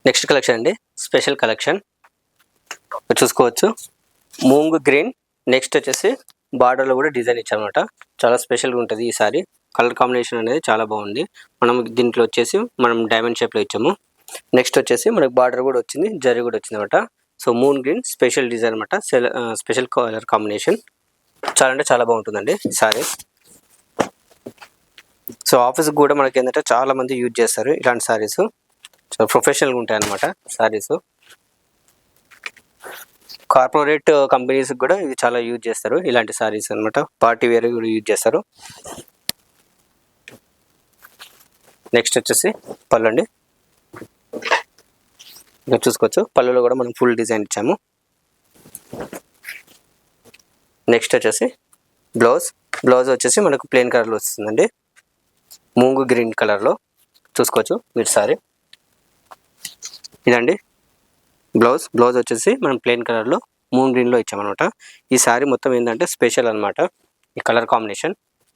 Next collection అండి, special collection చూసుకోవచ్చు. Moong green, next వచ్చేసి బార్డర్లో కూడా డిజైన్ ఇచ్చామన్నమాట. చాలా స్పెషల్గా ఉంటుంది ఈ సారీ. కలర్ కాంబినేషన్ అనేది చాలా బాగుంది. మనం దీంట్లో వచ్చేసి డైమండ్ షేప్లో ఇచ్చాము. నెక్స్ట్ వచ్చేసి మనకు బార్డర్ కూడా వచ్చింది, జరీ కూడా వచ్చింది అనమాట. So moon green special design అనమాట, స్పెషల్ కలర్ కాంబినేషన్. చాలా అంటే చాలా బాగుంటుందండి ఈ సారీ. సో ఆఫీస్కి కూడా మనకి ఏంటంటే చాలా మంది యూజ్ చేస్తారు ఇలాంటి సారీస్. చాలా ప్రొఫెషనల్గా ఉంటాయి అన్నమాట సారీస్. కార్పొరేట్ కంపెనీస్ కూడా ఇది చాలా యూజ్ చేస్తారు ఇలాంటి సారీస్ అనమాట. పార్టీ వేర్ కూడా యూజ్ చేస్తారు. నెక్స్ట్ వచ్చేసి పళ్ళు అండి, ఇక్కడ చూసుకోవచ్చు. పళ్ళులో కూడా మనం ఫుల్ డిజైన్ ఇచ్చాము. నెక్స్ట్ వచ్చేసి బ్లౌజ్ వచ్చేసి మనకు ప్లెయిన్ కలర్లో వస్తుందండి, మూంగు గ్రీన్ కలర్లో చూసుకోవచ్చు మీరు సారీ. ఇదండి బ్లౌజ్ వచ్చేసి మనం ప్లెయిన్ కలర్లో మూన్ గ్రీన్లో ఇచ్చామన్నమాట. ఈ సారీ మొత్తం ఏంటంటే స్పెషల్ అనమాట ఈ కలర్ కాంబినేషన్.